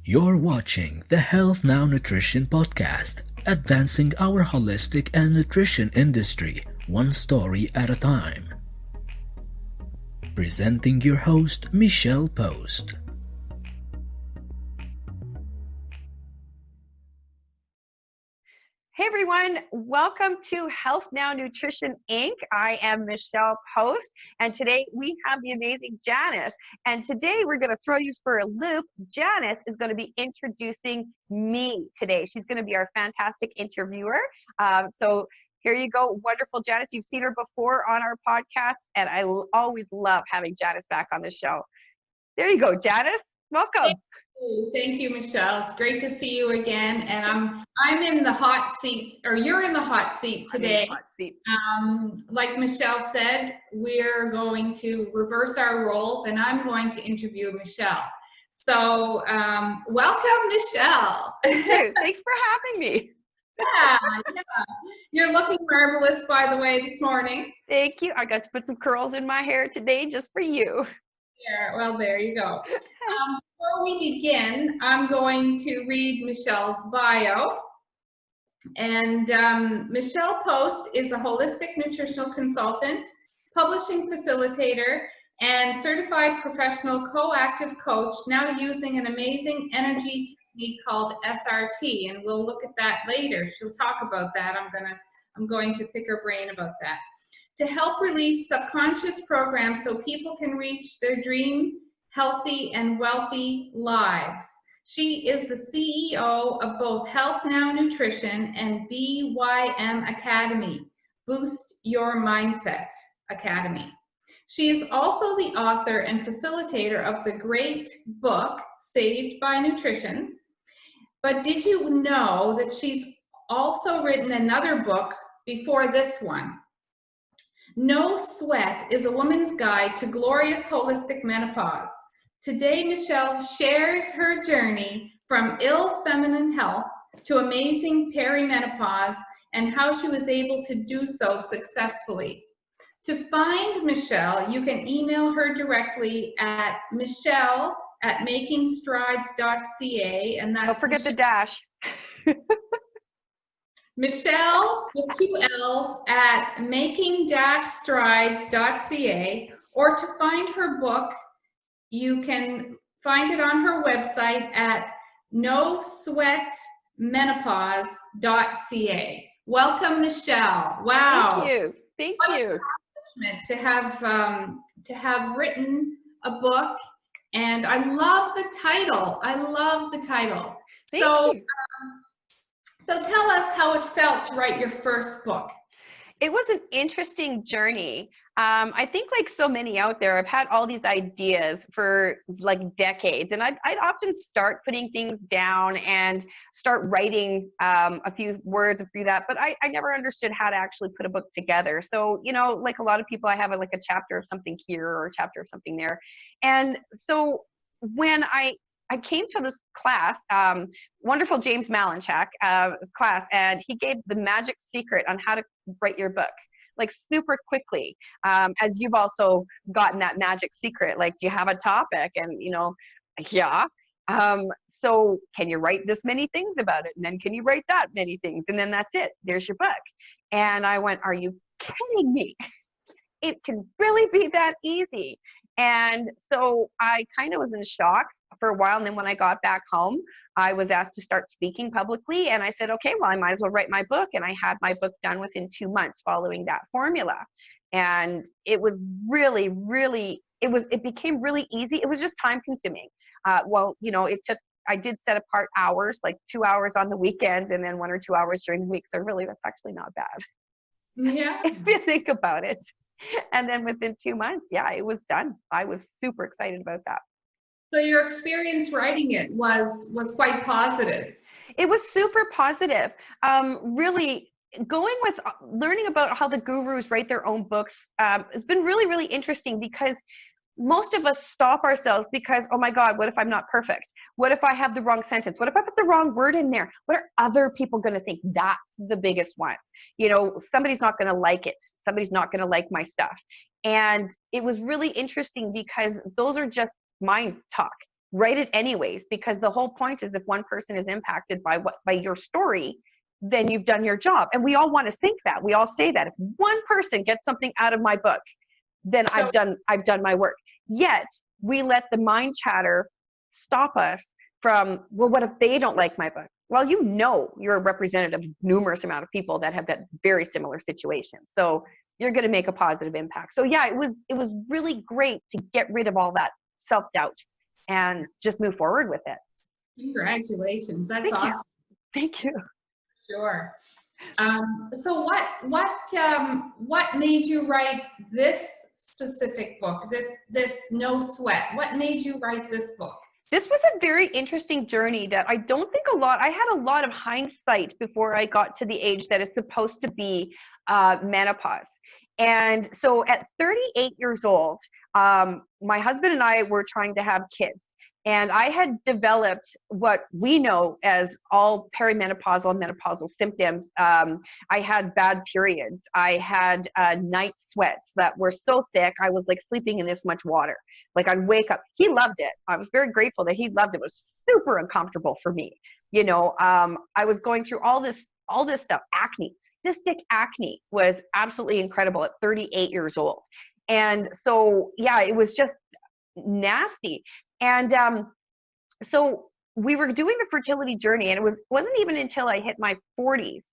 You're watching the Health Now Nutrition Podcast, advancing our holistic and nutrition industry one story at a time. Presenting your host, Michelle Post. Hey everyone, welcome to Health Now Nutrition Inc. I am Michelle Post, and today we have the amazing Janice. And today we're going to throw you for a loop. Janice is going to be introducing me today. She's going to be our fantastic interviewer. So here you go, wonderful Janice. You've seen her before on our podcast, and I always love having Janice back on the show. There you go, Janice. Welcome. Thank you, Michelle. It's great to see you again. And I'm in the hot seat, or you're in the hot seat today. Like Michelle said, we're going to reverse our roles, and I'm going to interview Michelle. So welcome, Michelle. Thanks for having me. Yeah. You're looking marvelous, by the way, this morning. Thank you. I got to put some curls in my hair today just for you. Yeah, well, there you go. Before we begin, I'm going to read Michelle's bio. And Michelle Post is a holistic nutritional consultant, publishing facilitator, and certified professional coactive coach, now using an amazing energy technique called SRT. And we'll look at that later. She'll talk about that. I'm going to pick her brain about that. To help release subconscious programs so people can reach their dream, healthy and wealthy lives. She is the CEO of both Health Now Nutrition and BYM Academy, Boost Your Mindset Academy. She is also the author and facilitator of the great book, Saved by Nutrition. But did you know that she's also written another book before this one? No Sweat is a woman's guide to glorious holistic menopause. Today, Michelle shares her journey from ill feminine health to amazing perimenopause and how she was able to do so successfully. To find Michelle, you can email her directly at michelle@makingstrides.ca, and that's don't forget the dash. Michelle with 2 L's at making-strides.ca, or to find her book, you can find it on her website at nosweatmenopause.ca. Welcome, Michelle. Wow. Thank you. Thank you. To have written a book, and I love the title. Thank you. So tell us how it felt to write your first book. It was an interesting journey. I think like so many out there, I've had all these ideas for like decades, and I'd often start putting things down and start writing a few words through that, but I never understood how to actually put a book together. So, you know, like a lot of people, I have like a chapter of something here or a chapter of something there. And so when I came to this class, wonderful James Malinchak class, and he gave the magic secret on how to write your book, like super quickly, as you've also gotten that magic secret. Like, do you have a topic? And, you know, yeah. So can you write this many things about it? And then can you write that many things? And then that's it. There's your book. And I went, are you kidding me? It can really be that easy. And so I kind of was in shock for a while. And then when I got back home, I was asked to start speaking publicly. And I said, okay, well, I might as well write my book. And I had my book done within 2 months following that formula. And it was really, it became really easy. It was just time consuming. Well, you know, I did set apart hours, like 2 hours on the weekends and then 1 or 2 hours during the week. So really, that's actually not bad. Yeah. If you think about it. And then within 2 months, yeah, it was done. I was super excited about that. So your experience writing it was quite positive. It was super positive. Really going with learning about how the gurus write their own books has been really, really interesting, because most of us stop ourselves because, oh my God, what if I'm not perfect? What if I have the wrong sentence? What if I put the wrong word in there? What are other people going to think? That's the biggest one. You know, somebody's not going to like it. Somebody's not going to like my stuff. And it was really interesting because those are just mind talk. write it anyways, because the whole point is if one person is impacted by your story, then you've done your job. And we all want to think that. We all say that if one person gets something out of my book, then I've done my work. Yet we let the mind chatter stop us from, well, what if they don't like my book? Well, you're a representative of numerous amount of people that have that very similar situation. So you're going to make a positive impact. So yeah, it was really great to get rid of all that self-doubt and just move forward with it. Congratulations. That's awesome. Thank you. Sure. So what made you write this specific book, this No Sweat? What made you write this book? This was a very interesting journey that I don't think I had a lot of hindsight before I got to the age that is supposed to be menopause. And so at 38 years old, my husband and I were trying to have kids. And I had developed what we know as all perimenopausal and menopausal symptoms. I had bad periods. I had night sweats that were so thick, I was like sleeping in this much water. Like I'd wake up. He loved it. I was very grateful that he loved it. It was super uncomfortable for me. You know, I was going through all this stuff. Acne, cystic acne was absolutely incredible at 38 years old. And so, yeah, it was just nasty. And so we were doing the fertility journey, and it wasn't even until I hit my 40s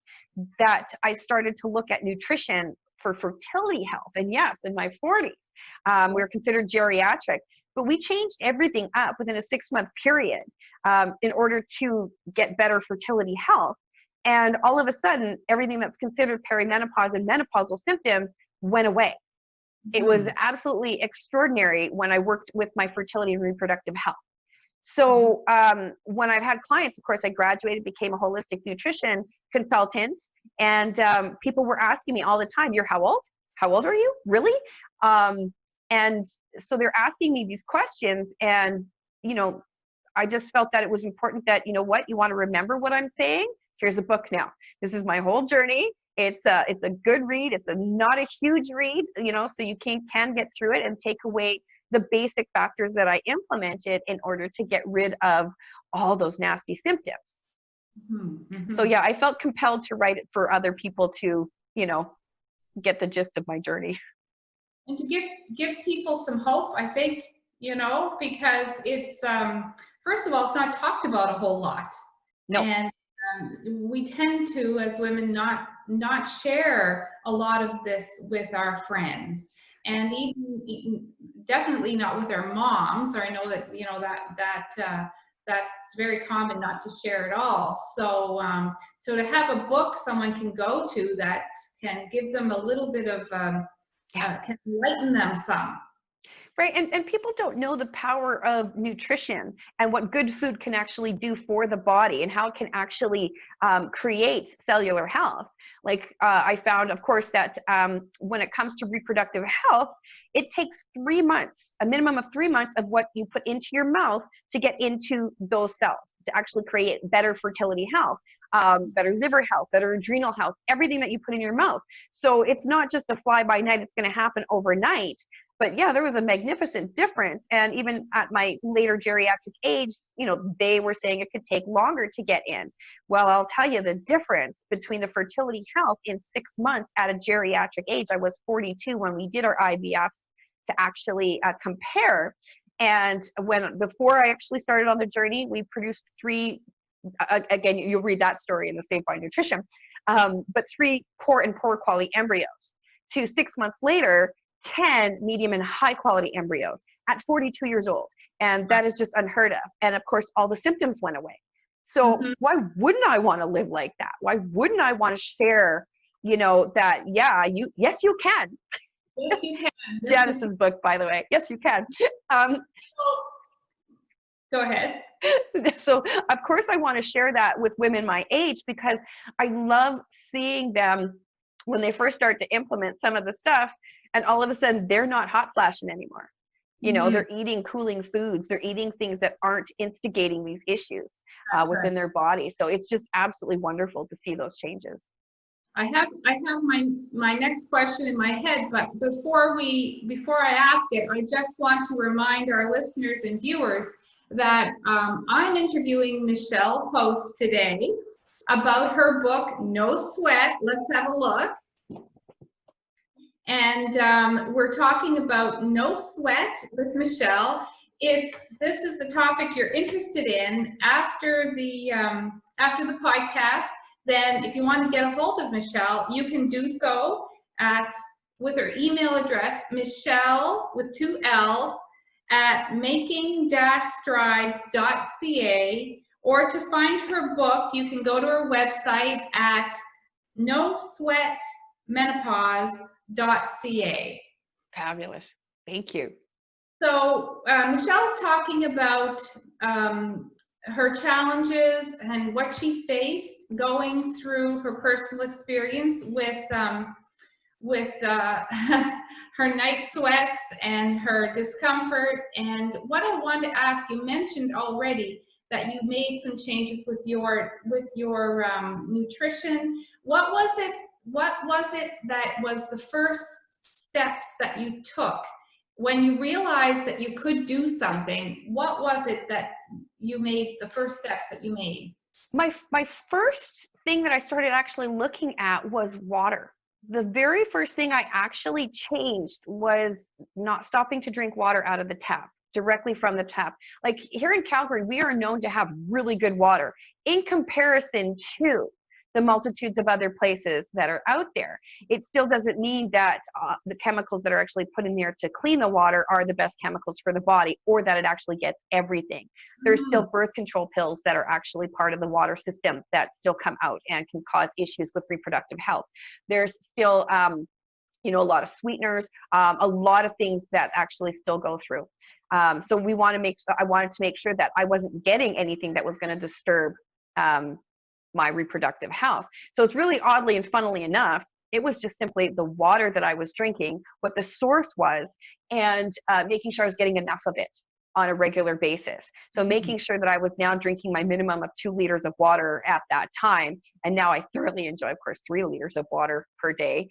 that I started to look at nutrition for fertility health. And yes, in my 40s, we were considered geriatric, but we changed everything up within a 6-month period in order to get better fertility health. And all of a sudden, everything that's considered perimenopause and menopausal symptoms went away. It was absolutely extraordinary when I worked with my fertility and reproductive health. So when I've had clients, of course, I graduated, became a holistic nutrition consultant, and people were asking me all the time, "You're how old? How old are you? Really?" And so they're asking me these questions, and, you know, I just felt that it was important that, you know what, you want to remember what I'm saying? Here's a book now. This is my whole journey. It's a good read. It's not a huge read, you know, so you can get through it and take away the basic factors that I implemented in order to get rid of all those nasty symptoms. Mm-hmm. So yeah, I felt compelled to write it for other people to, you know, get the gist of my journey. And to give people some hope, I think, you know, because it's, first of all, it's not talked about a whole lot. No. And we tend to, as women, not share a lot of this with our friends, and even definitely not with our moms. Or I know that, you know, that's very common not to share at all. So so to have a book someone can go to that can give them a little bit of can enlighten them some. Right, and people don't know the power of nutrition and what good food can actually do for the body and how it can actually create cellular health. Like I found, of course, that when it comes to reproductive health, it takes 3 months, a minimum of 3 months of what you put into your mouth to get into those cells to actually create better fertility health. Better liver health, better adrenal health, everything that you put in your mouth. So it's not just a fly by night, it's going to happen overnight. But yeah, there was a magnificent difference. And even at my later geriatric age, you know, they were saying it could take longer to get in. Well, I'll tell you the difference between the fertility health in 6 months at a geriatric age. I was 42 when we did our IVFs to actually compare. And before I actually started on the journey, we produced 3, again, you'll read that story in the Saved by Nutrition, but 3 poor and poor quality embryos to 6 months later, 10 medium and high quality embryos at 42 years old. And that is just unheard of. And of course, all the symptoms went away. So why wouldn't I want to live like that? Why wouldn't I want to share, you know, that, yeah, yes, you can. Yes, you can. Janice's book, by the way. Yes, you can. Go ahead. So of course I want to share that with women my age, because I love seeing them when they first start to implement some of the stuff, and all of a sudden they're not hot flashing anymore. You know, they're eating cooling foods. They're eating things that aren't instigating these issues within their body. So it's just absolutely wonderful to see those changes. I have my next question in my head, but before I ask it, I just want to remind our listeners and viewers that I'm interviewing Michelle Post today about her book, No Sweat. Let's have a look. And we're talking about No Sweat with Michelle. If this is the topic you're interested in after the podcast, then if you want to get a hold of Michelle, you can do so with her email address, Michelle with 2 L's at making-strides.ca, or to find her book, you can go to her website at nosweatmenopause.ca. Fabulous. Thank you. So Michelle's talking about her challenges and what she faced going through her personal experience with her night sweats and her discomfort. And what I want to ask, you mentioned already that you made some changes with your nutrition. What was it that was the first steps that you took when you realized that you could do something? What was it that you made, the first steps that you made? My first thing that I started actually looking at was water. The very first thing I actually changed was not stopping to drink water out of the tap, directly from the tap. Like here in Calgary, we are known to have really good water in comparison to the multitudes of other places that are out there. It still doesn't mean that the chemicals that are actually put in there to clean the water are the best chemicals for the body, or that it actually gets everything. There's still birth control pills that are actually part of the water system that still come out and can cause issues with reproductive health. There's still, a lot of sweeteners, a lot of things that actually still go through. So I wanted to make sure that I wasn't getting anything that was going to disturb my reproductive health. So it's really oddly and funnily enough, it was just simply the water that I was drinking, what the source was, and making sure I was getting enough of it on a regular basis. So making sure that I was now drinking my minimum of 2 liters of water at that time. And now I thoroughly enjoy, of course, 3 liters of water per day.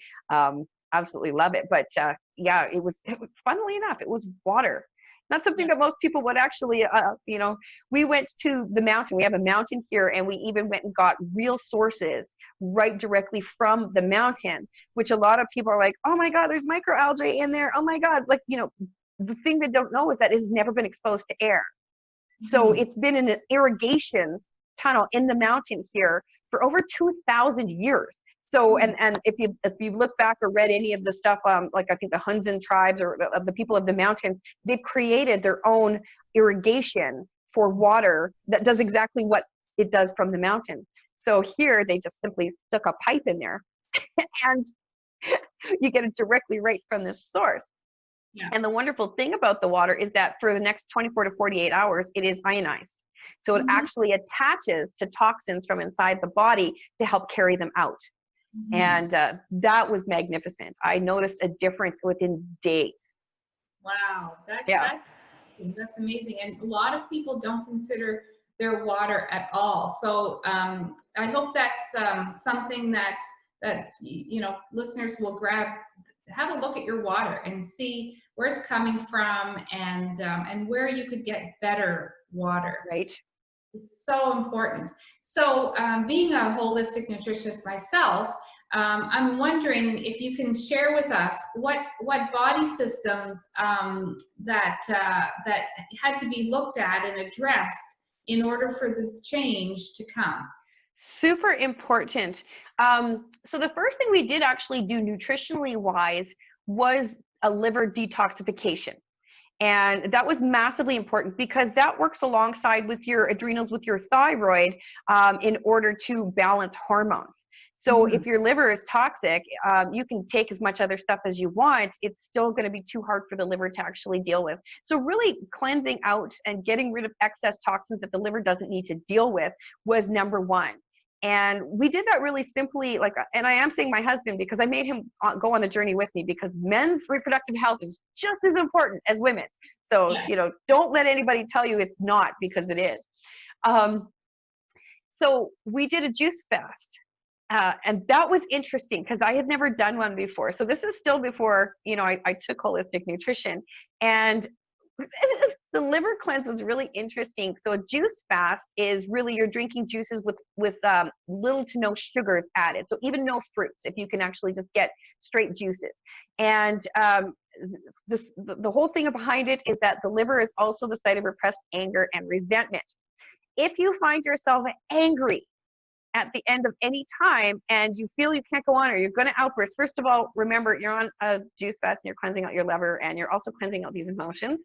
Absolutely love it. But it was funnily enough, it was water. Not something that most people would actually, we went to the mountain. We have a mountain here, and we even went and got real sources right directly from the mountain, which a lot of people are like, oh my God, there's microalgae in there. Oh my God. Like, the thing they don't know is that it has never been exposed to air. So it's been in an irrigation tunnel in the mountain here for over 2,000 years. So, and if you look back or read any of the stuff, like I think the Hunzin tribes or of the people of the mountains, they've created their own irrigation for water that does exactly what it does from the mountain. So here they just simply stuck a pipe in there and you get it directly right from the source. Yeah. And the wonderful thing about the water is that for the next 24 to 48 hours, it is ionized. So it actually attaches to toxins from inside the body to help carry them out. And that was magnificent. I noticed a difference within days. Wow, that's amazing. And a lot of people don't consider their water at all. So I hope that's something that listeners will grab. Have a look at your water and see where it's coming from and where you could get better water. Right. It's so important. So being a holistic nutritionist myself, I'm wondering if you can share with us what body systems that had to be looked at and addressed in order for this change to come. Super important. So the first thing we did actually do nutritionally wise was a liver detoxification. And that was massively important because that works alongside with your adrenals, with your thyroid, in order to balance hormones. So if your liver is toxic, you can take as much other stuff as you want. It's still going to be too hard for the liver to actually deal with. So really cleansing out and getting rid of excess toxins that the liver doesn't need to deal with was number one. And we did that really simply, and I am saying my husband because I made him go on the journey with me because men's reproductive health is just as important as women's. So, don't let anybody tell you it's not, because it is. So we did a juice fast. And that was interesting because I had never done one before. So this is still before, I took holistic nutrition. And the liver cleanse was really interesting. So a juice fast is really you're drinking juices with little to no sugars added. So even no fruits, if you can actually just get straight juices. And the whole thing behind it is that the liver is also the site of repressed anger and resentment. If you find yourself angry at the end of any time and you feel you can't go on or you're going to outburst, first of all, remember you're on a juice fast and you're cleansing out your liver and you're also cleansing out these emotions.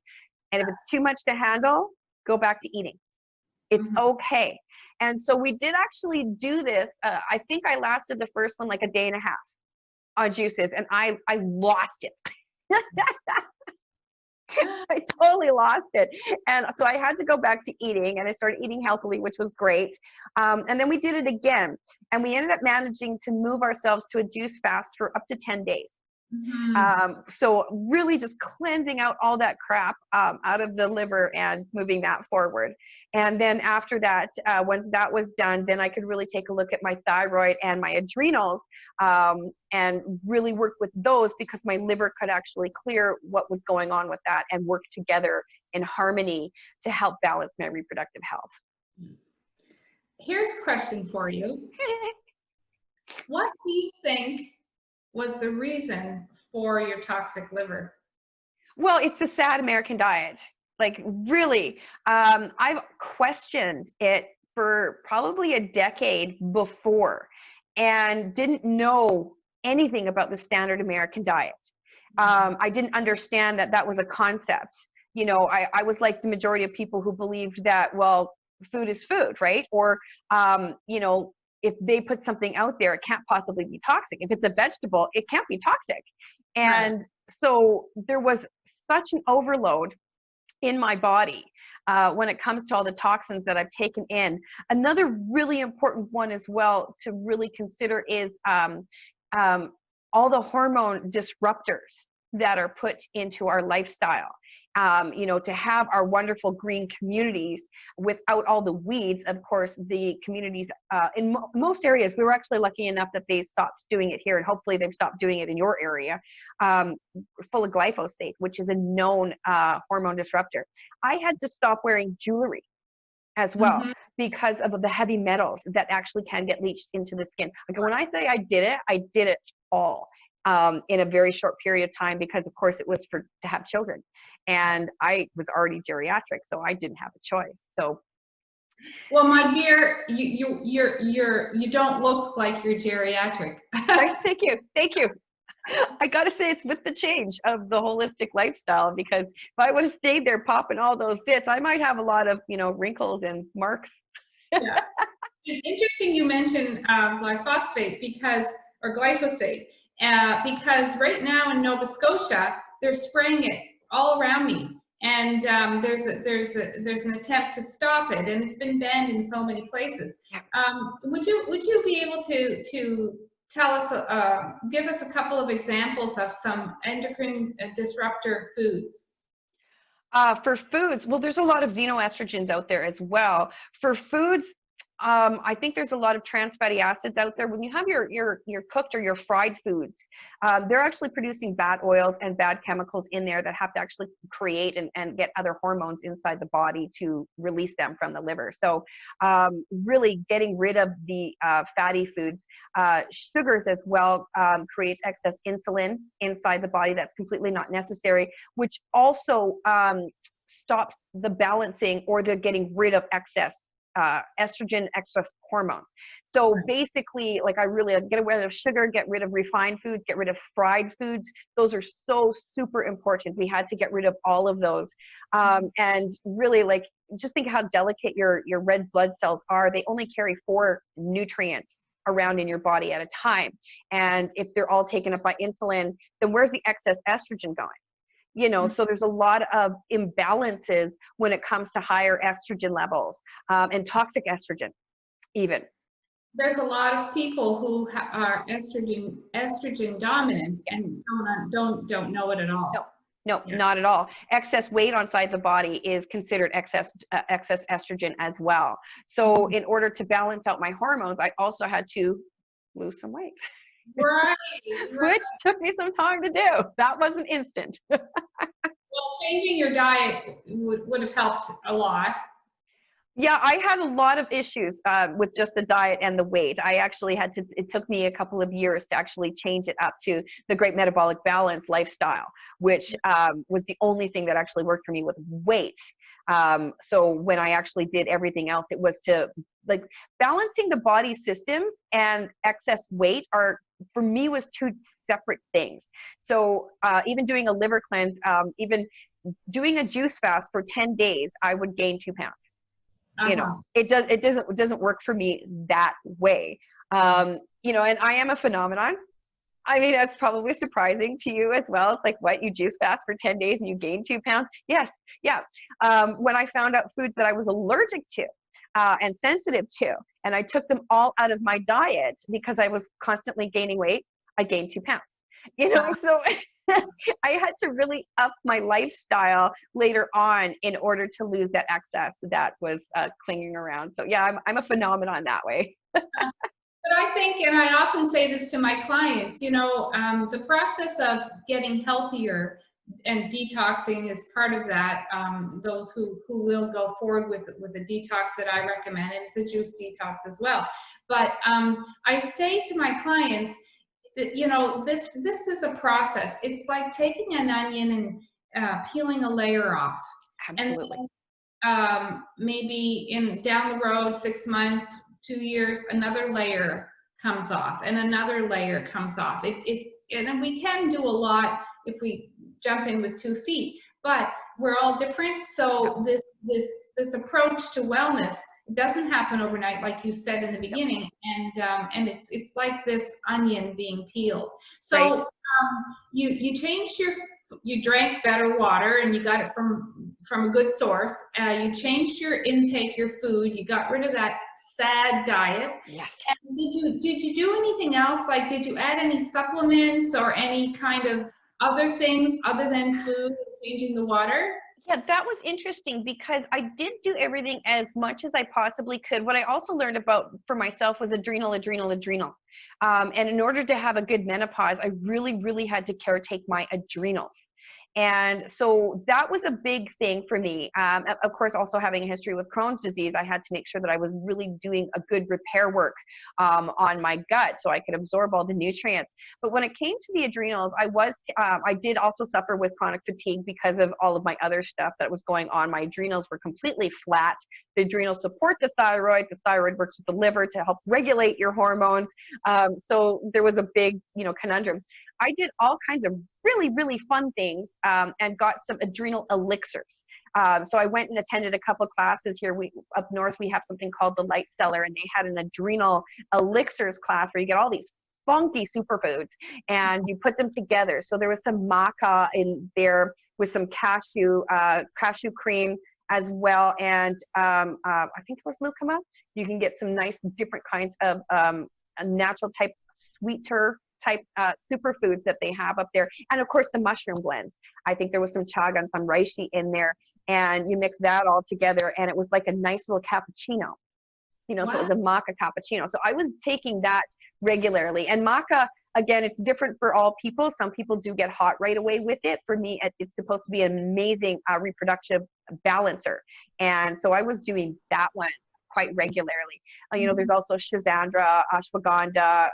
And if it's too much to handle, go back to eating. It's okay. And so we did actually do this. I think I lasted the first one like a day and a half on juices, and I lost it. I totally lost it. And so I had to go back to eating, and I started eating healthily, which was great. And then we did it again, and we ended up managing to move ourselves to a juice fast for up to 10 days. So really just cleansing out all that crap out of the liver and moving that forward. And then after that, once that was done, then I could really take a look at my thyroid and my adrenals and really work with those, because my liver could actually clear what was going on with that and work together in harmony to help balance my reproductive health. Here's a question for you. What do you think was the reason for your toxic liver? Well, it's the sad American diet. Like, really, I've questioned it for probably a decade before and didn't know anything about the standard American diet. I didn't understand that that was a concept. You know, I was like the majority of people who believed that, well, food is food, right? Or, you know, if they put something out there, it can't possibly be toxic. If it's a vegetable, it can't be toxic. And so there was such an overload in my body when it comes to all the toxins that I've taken in. Another really important one as well to really consider is all the hormone disruptors that are put into our lifestyle. You know, to have our wonderful green communities without all the weeds. Of course, the communities in most areas, we were actually lucky enough that they stopped doing it here, and hopefully they've stopped doing it in your area, full of glyphosate, which is a known hormone disruptor. I had to stop wearing jewelry as well because of the heavy metals that actually can get leached into the skin. Like, when I say I did it all. In a very short period of time, because of course it was to have children, and I was already geriatric, so I didn't have a choice. So, well, my dear, you don't look like you're geriatric. right, thank you. I got to say, it's with the change of the holistic lifestyle, because if I would have stayed there popping all those zits, I might have a lot of, you know, wrinkles and marks. Yeah. Interesting you mentioned glyphosate or glyphosate. Because right now in Nova Scotia, they're spraying it all around me, and there's an attempt to stop it, and it's been banned in so many places. Would you be able to tell us, give us a couple of examples of some endocrine disruptor foods? For foods, well, there's a lot of xenoestrogens out there as well. For foods, I think there's a lot of trans fatty acids out there. When you have your cooked or your fried foods, they're actually producing bad oils and bad chemicals in there that have to actually create and get other hormones inside the body to release them from the liver. So really getting rid of the fatty foods. Sugars as well creates excess insulin inside the body that's completely not necessary, which also stops the balancing or the getting rid of excess estrogen, excess hormones. So basically, like, I really get rid of sugar, get rid of refined foods, get rid of fried foods. Those are so super important. We had to get rid of all of those. And really, like, just think how delicate your red blood cells are. They only carry 4 nutrients around in your body at a time. And if they're all taken up by insulin, then where's the excess estrogen going? You know, so there's a lot of imbalances when it comes to higher estrogen levels and toxic estrogen even. There's a lot of people who are estrogen dominant and don't know it at all. No, not at all. Excess weight inside the body is considered excess estrogen as well. So in order to balance out my hormones, I also had to lose some weight. Right. Which took me some time to do. That wasn't instant. Well, Well, changing your diet would have helped a lot. Yeah, I had a lot of issues with just the diet and the weight. I actually had to, it took me a couple of years to actually change it up to the Great Metabolic Balance lifestyle, which was the only thing that actually worked for me with weight. So when I actually did everything else, it was to like balancing the body systems, and excess weight are, for me, was two separate things. So even doing a liver cleanse, even doing a juice fast for 10 days, I would gain 2 pounds. You know, it doesn't work for me that way. You know, and I am a phenomenon. I mean, that's probably surprising to you as well. It's like, what, you juice fast for 10 days and you gain 2 pounds? Yes, yeah. When I found out foods that I was allergic to and sensitive to, and I took them all out of my diet because I was constantly gaining weight, I gained 2 pounds. You know, so I had to really up my lifestyle later on in order to lose that excess that was clinging around. So yeah, I'm a phenomenon that way. But I think, and I often say this to my clients, you know, the process of getting healthier and detoxing is part of that. Those who will go forward with a detox that I recommend, and it's a juice detox as well. But I say to my clients, you know, this is a process. It's like taking an onion and peeling a layer off. Absolutely. And maybe down the road, 6 months, 2 years, another layer comes off and another layer comes off. And we can do a lot if we jump in with 2 feet, but we're all different. So this approach to wellness, it doesn't happen overnight, like you said in the beginning, and it's like this onion being peeled. So Right. you drank better water, and you got it from a good source. You changed your intake, your food. You got rid of that sad diet. Yes. And did you do anything else? Like, did you add any supplements or any kind of other things other than food and changing the water? Yeah, that was interesting because I did do everything as much as I possibly could. What I also learned about for myself was adrenal. And in order to have a good menopause, I really, really had to caretake my adrenals. And so that was a big thing for me. Of course, also having a history with Crohn's disease, I had to make sure that I was really doing a good repair work on my gut so I could absorb all the nutrients. But when it came to the adrenals, I did also suffer with chronic fatigue because of all of my other stuff that was going on. My adrenals were completely flat. The adrenals support the thyroid. The thyroid works with the liver to help regulate your hormones. So there was a big, conundrum. I did all kinds of really, really fun things and got some adrenal elixirs. So I went and attended a couple of classes here. Up north, we have something called the Light Cellar, and they had an adrenal elixirs class where you get all these funky superfoods and you put them together. So there was some maca in there with some cashew cream as well. And I think it was lucuma. You can get some nice different kinds of a natural type sweeter type superfoods that they have up there. And of course the mushroom blends. I think there was some chaga and some reishi in there, and you mix that all together and it was like a nice little cappuccino. Wow. So it was a maca cappuccino. So I was taking that regularly. And maca, again, it's different for all people. Some people do get hot right away with it. For me, it's supposed to be an amazing reproductive balancer. And so I was doing that one quite regularly. There's also Shazandra, ashwagandha,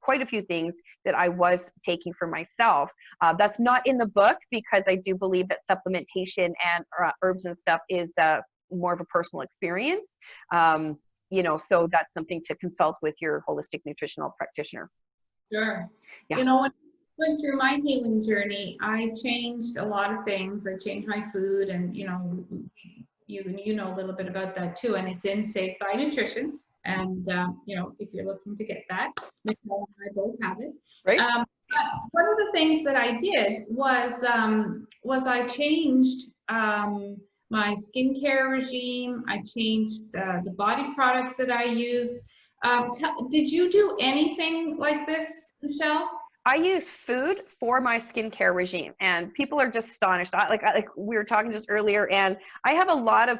quite a few things that I was taking for myself. That's not in the book because I do believe that supplementation and herbs and stuff is more of a personal experience. So that's something to consult with your holistic nutritional practitioner. Sure. Yeah. When I went through my healing journey, I changed a lot of things. I changed my food, and you know a little bit about that too. And it's in Safe by Nutrition. And if you're looking to get that, Michelle and I both have it. Right. But one of the things that I did was I changed my skincare regime. I changed the body products that I used. Did you do anything like this, Michelle? I use food for my skincare regime, and people are just astonished. Like we were talking just earlier, and I have a lot of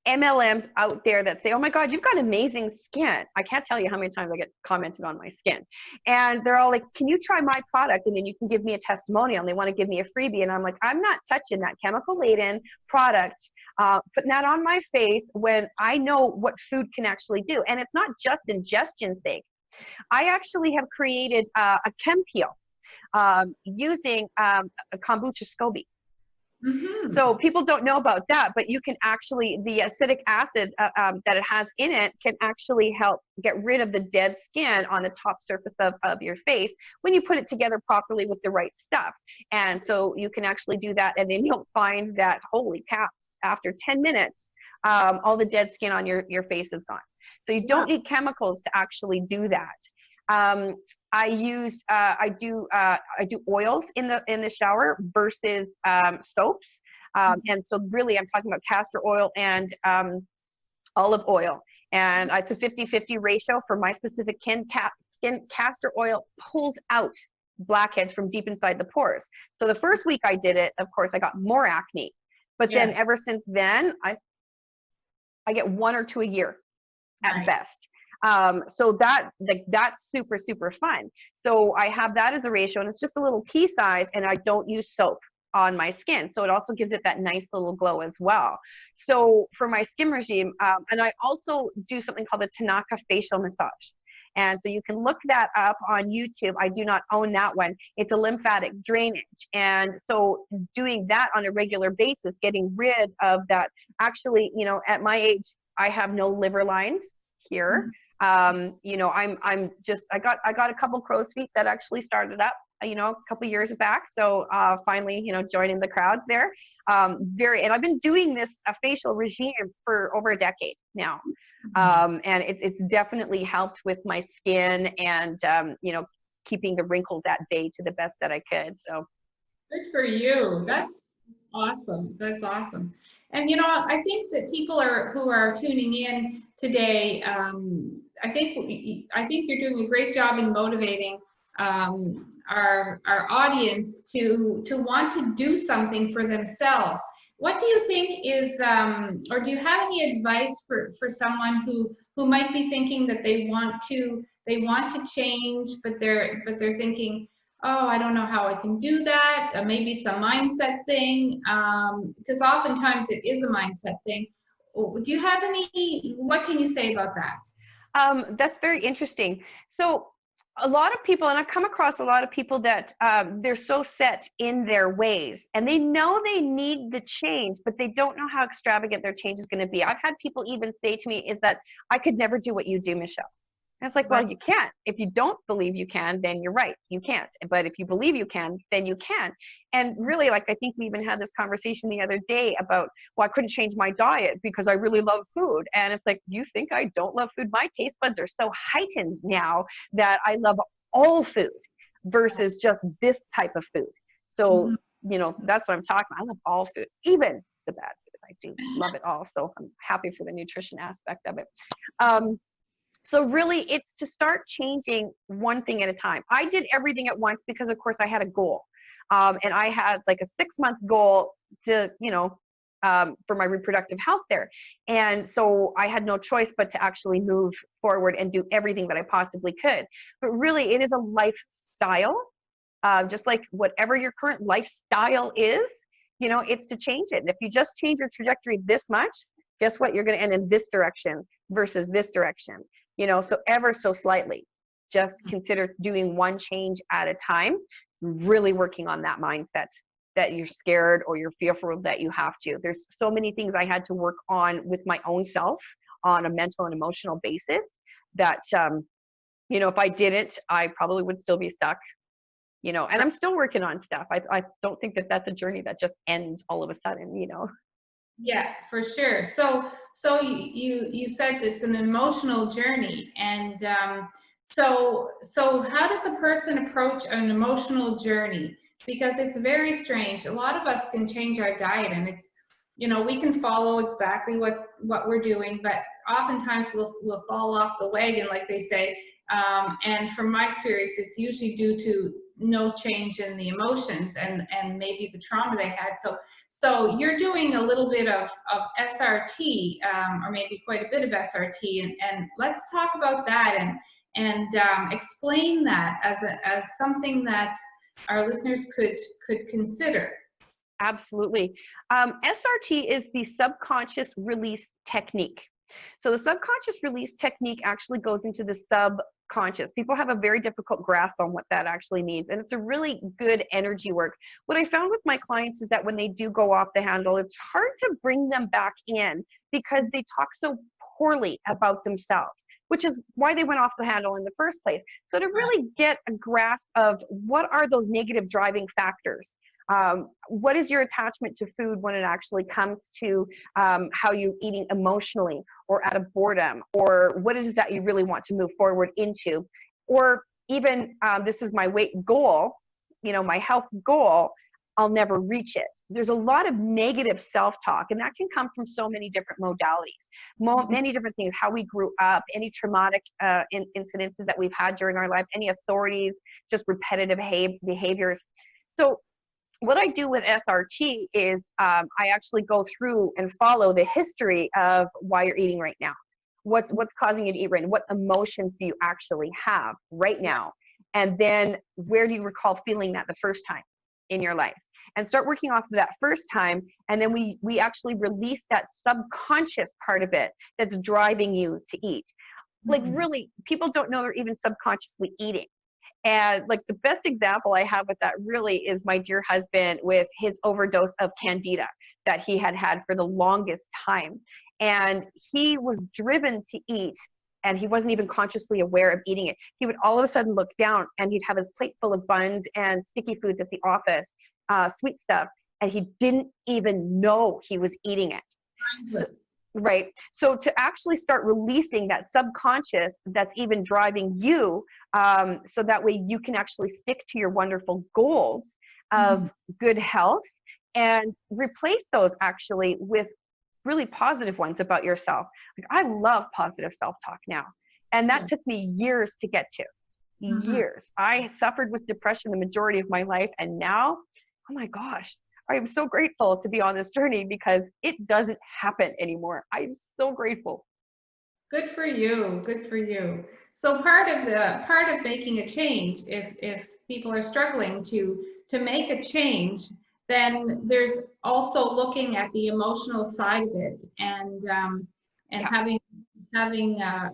MLMs out there that say, oh my God, you've got amazing skin. I can't tell you how many times I get commented on my skin. And they're all like, can you try my product? And then you can give me a testimonial, and they want to give me a freebie. And I'm like, I'm not touching that chemical laden product, putting that on my face when I know what food can actually do. And it's not just ingestion sake. I actually have created a chem peel using a kombucha SCOBY. Mm-hmm. So people don't know about that, but you can actually, the acidic acid that it has in it can actually help get rid of the dead skin on the top surface of your face when you put it together properly with the right stuff. And so you can actually do that, and then you'll find that, holy cow, after 10 minutes, all the dead skin on your face is gone. So you don't need chemicals to actually do that. I do oils in the shower versus soaps, and so really I'm talking about castor oil and olive oil, and it's a 50-50 ratio for my specific skin. Castor oil pulls out blackheads from deep inside the pores. So the first week I did it, of course, I got more acne, but then ever since then I get 1 or 2 a year at best. So that's super, super fun. So I have that as a ratio, and it's just a little pea size, and I don't use soap on my skin. So it also gives it that nice little glow as well. So for my skin regime, and I also do something called the Tanaka facial massage. And so you can look that up on YouTube. I do not own that one. It's a lymphatic drainage. And so doing that on a regular basis, getting rid of that, actually, you know, at my age, I have no liver lines here. You know, I'm just, I got a couple crow's feet that actually started up, you know, a couple years back. So finally, you know, joining the crowds there. And I've been doing this facial regime for over a decade now. And it's definitely helped with my skin and, you know, keeping the wrinkles at bay to the best that I could. So good for you. That's awesome. That's awesome. And you know, I think that people who are tuning in today, I think you're doing a great job in motivating our audience to want to do something for themselves. What do you think is, or do you have any advice for someone who might be thinking that they want to change, but they're thinking, oh, I don't know how I can do that. Maybe it's a mindset thing, because oftentimes it is a mindset thing. Do you have what can you say about that? That's very interesting. So a lot of people, and I've come across a lot of people that they're so set in their ways, and they know they need the change, but they don't know how extravagant their change is going to be. I've had people even say to me, is that I could never do what you do, Michelle. And it's like, well, you can't. If you don't believe you can, then you're right. You can't. But if you believe you can, then you can. And really, like, I think we even had this conversation the other day about, well, I couldn't change my diet because I really love food. And it's like, you think I don't love food? My taste buds are so heightened now that I love all food versus just this type of food. So, you know, that's what I'm talking about. I love all food, even the bad food. I do love it all. So I'm happy for the nutrition aspect of it. So really, it's to start changing one thing at a time. I did everything at once because, of course, I had a goal. And I had like a 6-month goal to, you know, for my reproductive health there. And so I had no choice but to actually move forward and do everything that I possibly could. But really, it is a lifestyle, just like whatever your current lifestyle is, you know, it's to change it. And if you just change your trajectory this much, guess what? You're going to end in this direction versus this direction. You know, so ever so slightly, just consider doing one change at a time, really working on that mindset that you're scared or you're fearful that you have to. There's so many things I had to work on with my own self on a mental and emotional basis that, you know, if I didn't, I probably would still be stuck, you know, and I'm still working on stuff. I don't think that that's a journey that just ends all of a sudden, you know. Yeah, for sure. So you said it's an emotional journey, and so how does a person approach an emotional journey? Because it's very strange. A lot of us can change our diet, and it's, you know, we can follow exactly what we're doing, but oftentimes we'll fall off the wagon, like they say. And from my experience, it's usually due to no change in the emotions and maybe the trauma they had. So you're doing a little bit of SRT, or maybe quite a bit of SRT, and let's talk about that and explain that as something that our listeners could consider. Absolutely. SRT is the subconscious release technique. So the subconscious release technique actually goes into the subconscious. People have a very difficult grasp on what that actually means. And it's a really good energy work. What I found with my clients is that when they do go off the handle, it's hard to bring them back in because they talk so poorly about themselves, which is why they went off the handle in the first place. So to really get a grasp of what are those negative driving factors, what is your attachment to food when it actually comes to how you're eating emotionally or out of boredom, or what it is that you really want to move forward into, or even this is my weight goal, my health goal, I'll never reach it. There's a lot of negative self-talk, and that can come from so many different modalities, many different things, how we grew up, any traumatic incidences that we've had during our lives, any authorities, just repetitive behaviors. So what I do with SRT is I actually go through and follow the history of why you're eating right now. What's causing you to eat right now? What emotions do you actually have right now? And then where do you recall feeling that the first time in your life? And start working off of that first time. And then we actually release that subconscious part of it that's driving you to eat. Like really, people don't know they're even subconsciously eating. And like the best example I have with that really is my dear husband with his overdose of candida that he had for the longest time. And he was driven to eat, and he wasn't even consciously aware of eating it. He would all of a sudden look down and he'd have his plate full of buns and sticky foods at the office, sweet stuff, and he didn't even know he was eating it. Right. So to actually start releasing that subconscious that's even driving you, so that way you can actually stick to your wonderful goals of good health and replace those actually with really positive ones about yourself. Like, I love positive self-talk now. And that took me years to get to. Years. I suffered with depression the majority of my life. And now, oh my gosh, I am so grateful to be on this journey because it doesn't happen anymore. I'm so grateful. Good for you. Good for you. So part of making a change, if people are struggling to make a change, then there's also looking at the emotional side of it and having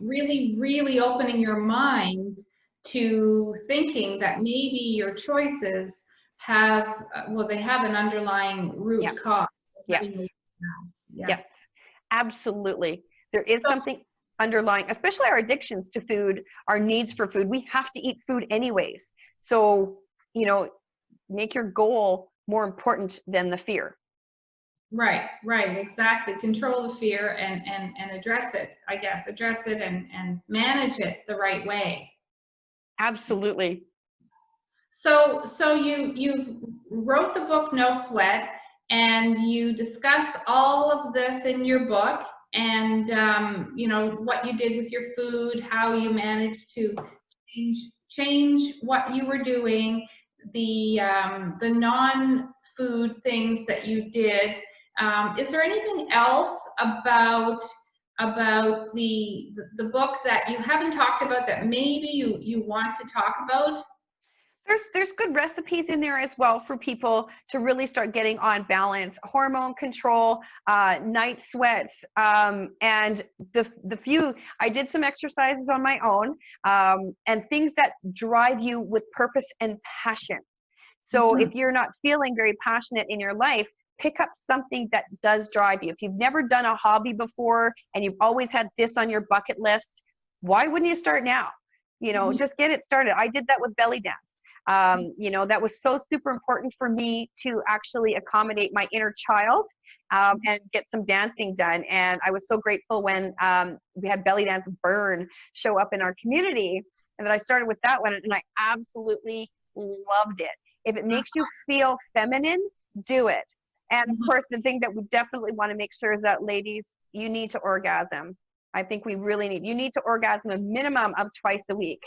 really opening your mind to thinking that maybe your choices have they have an underlying root cause. Yes, absolutely. There is something underlying, especially our addictions to food, our needs for food. We have to eat food anyways. So, make your goal more important than the fear. Right, exactly. Control the fear and address it, I guess. Address it and manage it the right way. Absolutely. So you wrote the book No Sweat, and you discuss all of this in your book, and what you did with your food, how you managed to change what you were doing, the non-food things that you did. Is there anything else about the book that you haven't talked about that maybe you want to talk about? There's good recipes in there as well for people to really start getting on balance, hormone control, night sweats, and the few, I did some exercises on my own, and things that drive you with purpose and passion. So if you're not feeling very passionate in your life, pick up something that does drive you. If you've never done a hobby before and you've always had this on your bucket list, why wouldn't you start now? Just get it started. I did that with belly dance. That was so super important for me to actually accommodate my inner child and get some dancing done. And I was so grateful when we had Belly Dance Burn show up in our community, and that I started with that one, and I absolutely loved it. If it makes you feel feminine, do it. And of course, the thing that we definitely want to make sure is that, ladies, you need to orgasm. I think we really need to orgasm a minimum of twice a week.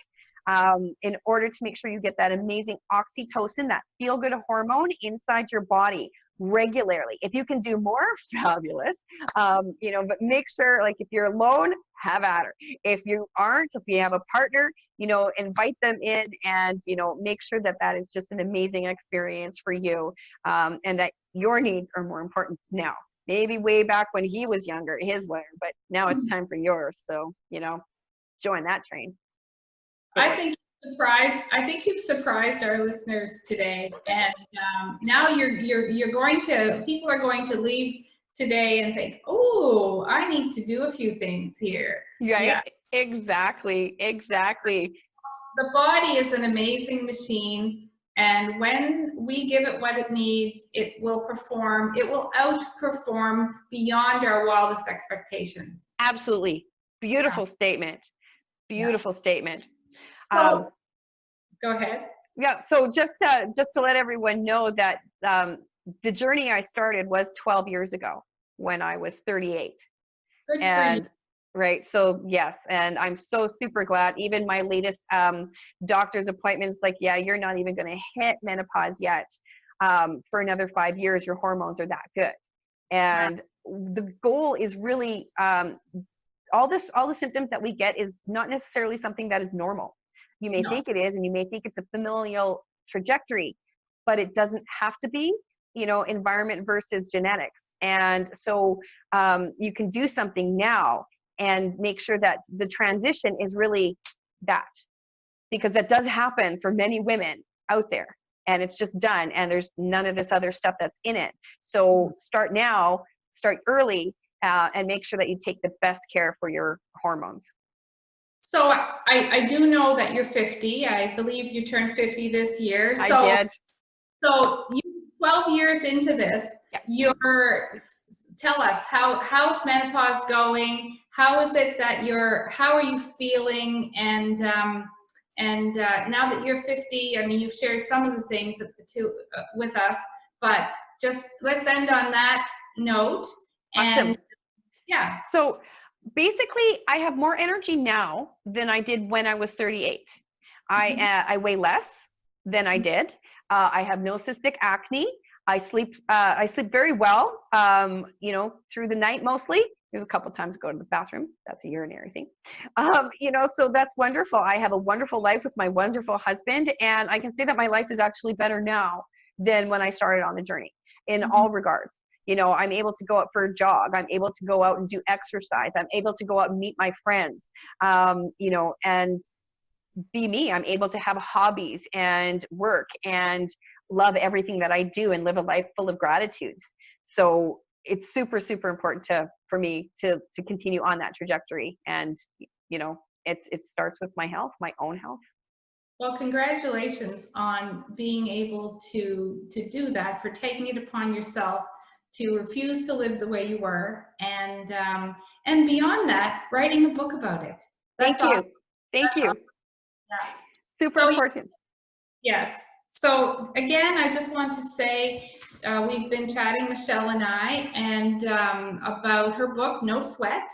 in order to make sure you get that amazing oxytocin, that feel-good hormone inside your body regularly. If you can do more, fabulous. But make sure, like, if you're alone, have at her. If you aren't, if you have a partner, invite them in, and make sure that that is just an amazing experience for you, and that your needs are more important now. Maybe way back when he was younger, his way, but now it's time for yours. So join that train. I think you've surprised our listeners today, and now people are going to leave today and think, oh, I need to do a few things here. Right? Yeah. Exactly. The body is an amazing machine, and when we give it what it needs, it will outperform beyond our wildest expectations. Absolutely. Beautiful statement. Statement. So, go ahead. Yeah. So just to let everyone know that the journey I started was 12 years ago when I was 38. Good for you. Right. So yes. And I'm so super glad. Even my latest doctor's appointments, like, yeah, you're not even going to hit menopause yet. For another 5 years, your hormones are that good. And the goal is really all the symptoms that we get is not necessarily something that is normal. You may think it is, and you may think it's a familial trajectory, but it doesn't have to be, environment versus genetics. And so you can do something now and make sure that the transition is really that, because that does happen for many women out there, and it's just done, and there's none of this other stuff that's in it. So start now, start early, and make sure that you take the best care for your hormones. So I do know that you're 50. I believe you turned 50 this year. I did. So you 12 years into this, tell us how's menopause going? How is it that how are you feeling? And now that you're 50, I mean, you've shared some of the things with us, but just let's end on that note. Awesome. And yeah. So basically, I have more energy now than I did when I was 38. I weigh less than I did. I have no cystic acne. I sleep very well, through the night mostly. There's a couple times I go to the bathroom. That's a urinary thing. So that's wonderful. I have a wonderful life with my wonderful husband, and I can say that my life is actually better now than when I started on the journey in all regards. I'm able to go out for a jog. I'm able to go out and do exercise. I'm able to go out and meet my friends, and be me. I'm able to have hobbies and work and love everything that I do and live a life full of gratitudes. So it's super, super important for me to continue on that trajectory. And, it starts with my health, my own health. Well, congratulations on being able to do that, for taking it upon yourself to refuse to live the way you were, and beyond that, writing a book about it. Thank you. Yeah. Super important. Yes. So again, I just want to say we've been chatting, Michelle and I, and about her book, No Sweat.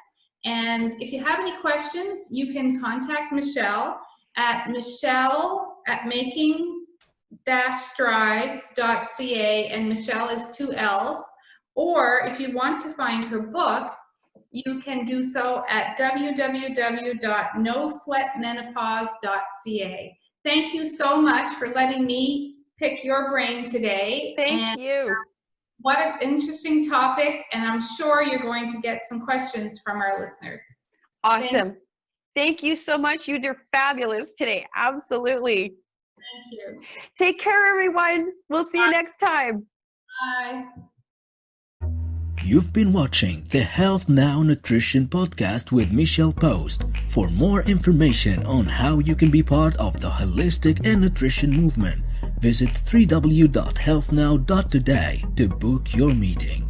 And if you have any questions, you can contact Michelle at making-strides.ca, and Michelle is 2 L's. Or if you want to find her book, you can do so at www.nosweatmenopause.ca. Thank you so much for letting me pick your brain today. Thank you. What an interesting topic, and I'm sure you're going to get some questions from our listeners. Awesome. Thank you so much. You did fabulous today. Absolutely. Thank you. Take care, everyone. We'll see you next time. Bye. You've been watching the Health Now Nutrition Podcast with Michelle Post. For more information on how you can be part of the holistic and nutrition movement, visit www.healthnow.today to book your meeting.